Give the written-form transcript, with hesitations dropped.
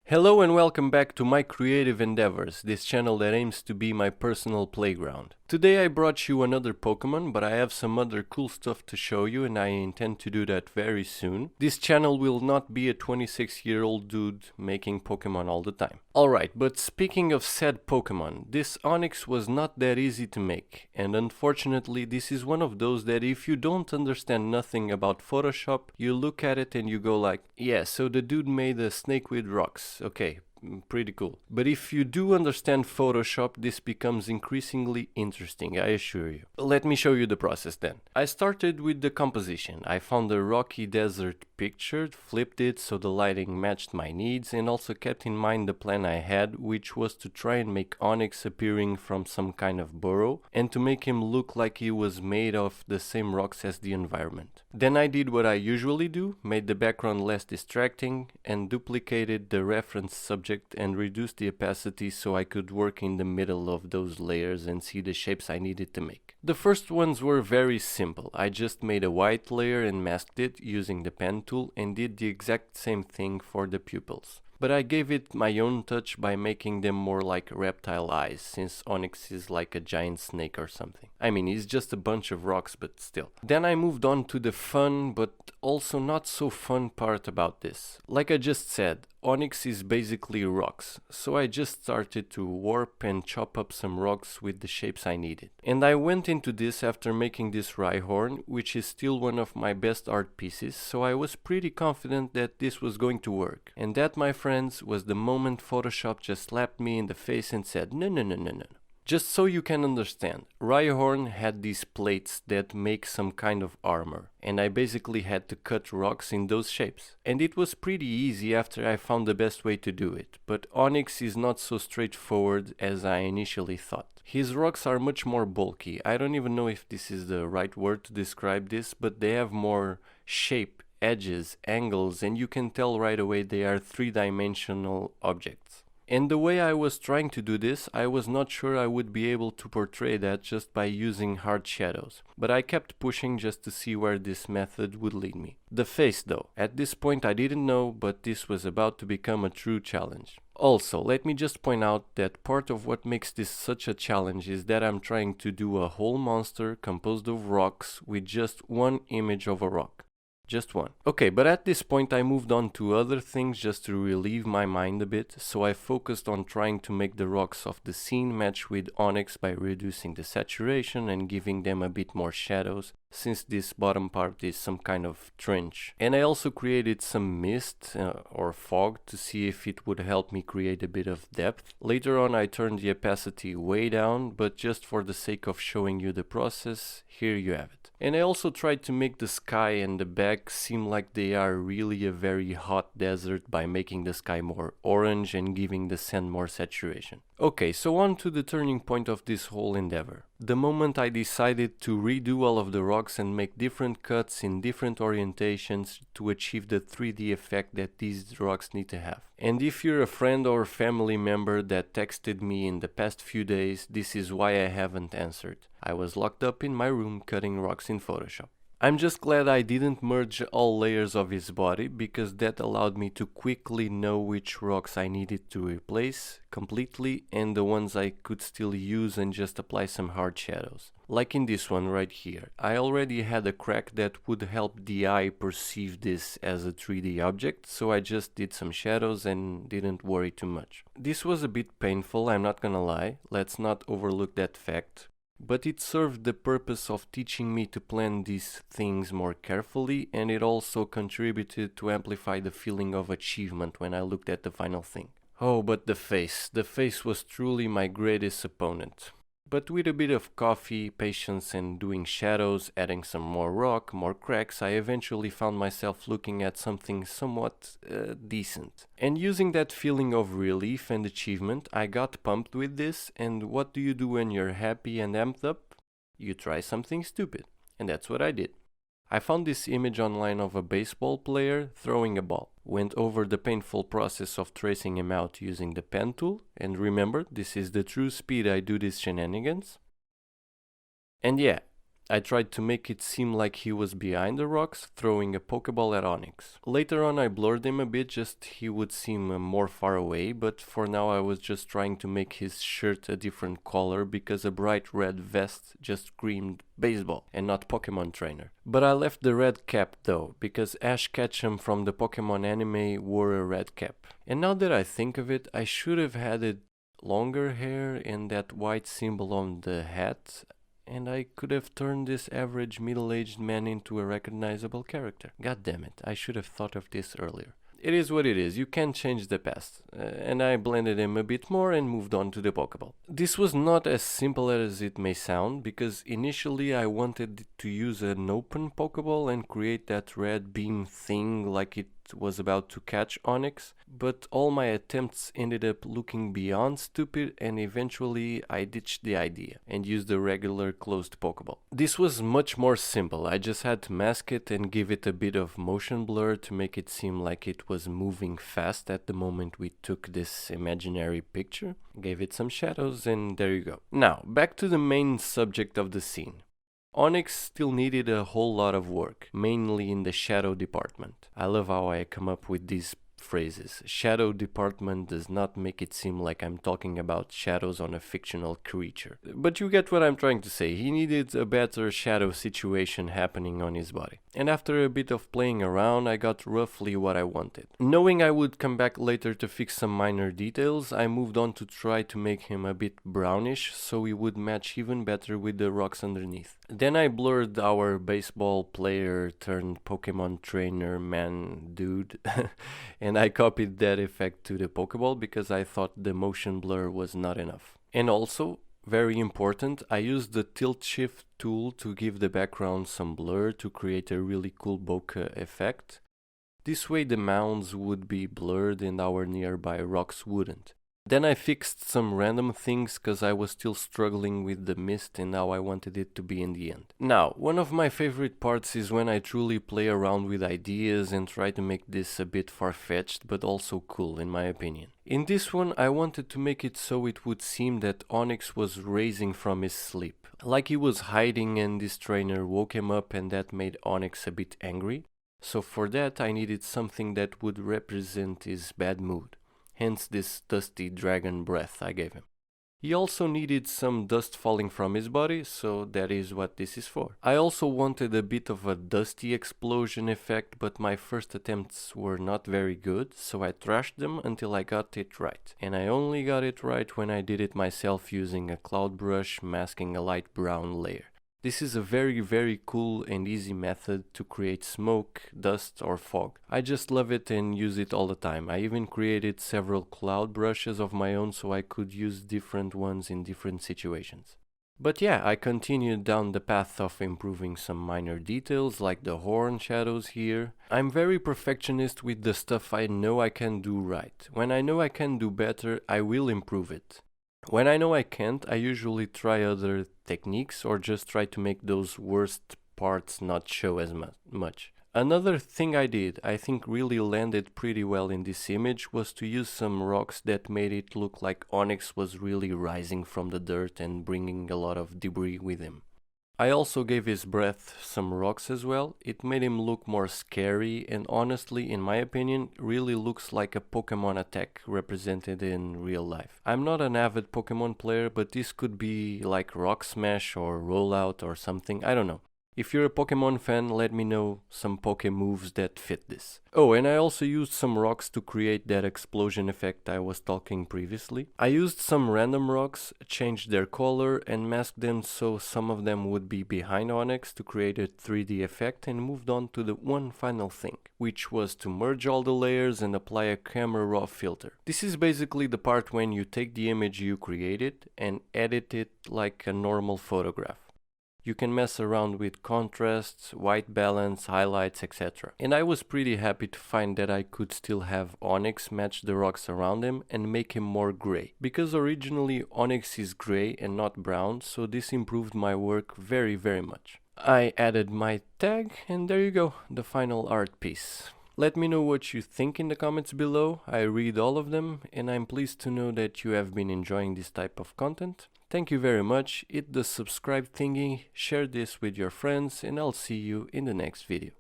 Hello and welcome back to my creative endeavors, this channel that aims to be my personal playground. Today I brought you another Pokemon, but I have some other cool stuff to show you and I intend to do that very soon. This channel will not be a 26-year-old dude making Pokemon all the time. Alright, but speaking of said Pokemon, this ONIX was not that easy to make, and unfortunately this is one of those that if you don't understand nothing about Photoshop, you look at it and you go like, yeah, so the dude made a snake with rocks, okay. Pretty cool. But if you do understand Photoshop, this becomes increasingly interesting, I assure you. Let me show you the process then. I started with the composition. I found a rocky desert picture, flipped it so the lighting matched my needs, and also kept in mind the plan I had, which was to try and make ONIX appearing from some kind of burrow, and to make him look like he was made of the same rocks as the environment. Then I did what I usually do, made the background less distracting, and duplicated the reference subject and reduced the opacity so I could work in the middle of those layers and see the shapes I needed to make. The first ones were very simple. I just made a white layer and masked it using the pen tool and did the exact same thing for the pupils. But I gave it my own touch by making them more like reptile eyes, since ONIX is like a giant snake or something. I mean, it's just a bunch of rocks, but still. Then I moved on to the fun, but also not so fun part about this. Like I just said, ONIX is basically rocks, so I just started to warp and chop up some rocks with the shapes I needed. And I went into this after making this Rhyhorn, which is still one of my best art pieces, so I was pretty confident that this was going to work. And that, my friends, was the moment Photoshop just slapped me in the face and said, no. Just so you can understand, Rhyhorn had these plates that make some kind of armor, and I basically had to cut rocks in those shapes. And it was pretty easy after I found the best way to do it, but ONIX is not so straightforward as I initially thought. His rocks are much more bulky. I don't even know if this is the right word to describe this, but they have more shape, edges, angles, and you can tell right away they are three-dimensional objects. And the way I was trying to do this, I was not sure I would be able to portray that just by using hard shadows. But I kept pushing just to see where this method would lead me. The face though. At this point I didn't know, but this was about to become a true challenge. Also, let me just point out that part of what makes this such a challenge is that I'm trying to do a whole monster composed of rocks with just one image of a rock. Just one. Okay, but at this point I moved on to other things just to relieve my mind a bit, so I focused on trying to make the rocks of the scene match with ONIX by reducing the saturation and giving them a bit more shadows, since this bottom part is some kind of trench. And I also created some mist or fog to see if it would help me create a bit of depth. Later on I turned the opacity way down, but just for the sake of showing you the process, here you have it. And I also tried to make the sky and the back seem like they are really a very hot desert by making the sky more orange and giving the sand more saturation. Okay, so on to the turning point of this whole endeavor. The moment I decided to redo all of the rocks and make different cuts in different orientations to achieve the 3D effect that these rocks need to have. And if you're a friend or family member that texted me in the past few days, this is why I haven't answered. I was locked up in my room cutting rocks in Photoshop. I'm just glad I didn't merge all layers of his body, because that allowed me to quickly know which rocks I needed to replace completely and the ones I could still use and just apply some hard shadows. Like in this one right here. I already had a crack that would help the eye perceive this as a 3D object, so I just did some shadows and didn't worry too much. This was a bit painful, I'm not gonna lie, let's not overlook that fact. But it served the purpose of teaching me to plan these things more carefully, and it also contributed to amplify the feeling of achievement when I looked at the final thing. Oh, but the face was truly my greatest opponent. But with a bit of coffee, patience and doing shadows, adding some more rock, more cracks, I eventually found myself looking at something somewhat decent. And using that feeling of relief and achievement, I got pumped with this, and what do you do when you're happy and amped up? You try something stupid. And that's what I did. I found this image online of a baseball player throwing a ball. Went over the painful process of tracing him out using the pen tool, and remember, this is the true speed I do these shenanigans. And yeah, I tried to make it seem like he was behind the rocks, throwing a Pokeball at ONIX. Later on I blurred him a bit, just he would seem more far away, but for now I was just trying to make his shirt a different color because a bright red vest just screamed baseball and not Pokemon trainer. But I left the red cap though, because Ash Ketchum from the Pokemon anime wore a red cap. And now that I think of it, I should have had it longer hair and that white symbol on the hat, and I could have turned this average middle-aged man into a recognizable character. God damn it, I should have thought of this earlier. It is what it is, you can't change the past. And I blended him a bit more and moved on to the Pokeball. This was not as simple as it may sound, because initially I wanted to use an open Pokeball and create that red beam thing like it was about to catch ONIX, but all my attempts ended up looking beyond stupid, and eventually I ditched the idea and used a regular closed Pokeball. This was much more simple. I just had to mask it and give it a bit of motion blur to make it seem like it was moving fast at the moment we took this imaginary picture. Gave it some shadows, and there you go. Now, back to the main subject of the scene. ONIX still needed a whole lot of work, mainly in the shadow department. I love how I come up with these phrases. Shadow department does not make it seem like I'm talking about shadows on a fictional creature. But you get what I'm trying to say. He needed a better shadow situation happening on his body. And after a bit of playing around, I got roughly what I wanted. Knowing I would come back later to fix some minor details, I moved on to try to make him a bit brownish so he would match even better with the rocks underneath. Then I blurred our baseball player turned Pokemon trainer man dude and I copied that effect to the Pokeball because I thought the motion blur was not enough. And also, very important, I used the tilt shift tool to give the background some blur to create a really cool bokeh effect. This way the mounds would be blurred and our nearby rocks wouldn't. Then I fixed some random things cause I was still struggling with the mist and how I wanted it to be in the end. Now, one of my favorite parts is when I truly play around with ideas and try to make this a bit far-fetched but also cool in my opinion. In this one I wanted to make it so it would seem that ONIX was raising from his sleep. Like he was hiding and this trainer woke him up and that made ONIX a bit angry. So for that I needed something that would represent his bad mood. Hence this dusty dragon breath I gave him. He also needed some dust falling from his body, so that is what this is for. I also wanted a bit of a dusty explosion effect, but my first attempts were not very good, so I trashed them until I got it right. And I only got it right when I did it myself using a cloud brush masking a light brown layer. This is a very cool and easy method to create smoke, dust or fog. I just love it and use it all the time. I even created several cloud brushes of my own so I could use different ones in different situations. But yeah, I continued down the path of improving some minor details like the horn shadows here. I'm very perfectionist with the stuff I know I can do right. When I know I can do better, I will improve it. When I know I can't, I usually try other techniques or just try to make those worst parts not show as much. Another thing I did, I think really landed pretty well in this image, was to use some rocks that made it look like ONIX was really rising from the dirt and bringing a lot of debris with him. I also gave his breath some rocks as well. It made him look more scary and honestly, in my opinion, really looks like a Pokemon attack represented in real life. I'm not an avid Pokemon player, but this could be like Rock Smash or Rollout or something, I don't know. If you're a Pokemon fan, let me know some Poke moves that fit this. Oh, and I also used some rocks to create that explosion effect I was talking previously. I used some random rocks, changed their color and masked them so some of them would be behind ONIX to create a 3D effect and moved on to the one final thing, which was to merge all the layers and apply a camera raw filter. This is basically the part when you take the image you created and edit it like a normal photograph. You can mess around with contrasts, white balance, highlights, etc. And I was pretty happy to find that I could still have ONIX match the rocks around him and make him more grey. Because originally ONIX is grey and not brown, so this improved my work very much. I added my tag and there you go, the final art piece. Let me know what you think in the comments below. I read all of them, and I'm pleased to know that you have been enjoying this type of content. Thank you very much. Hit the subscribe thingy, share this with your friends, and I'll see you in the next video.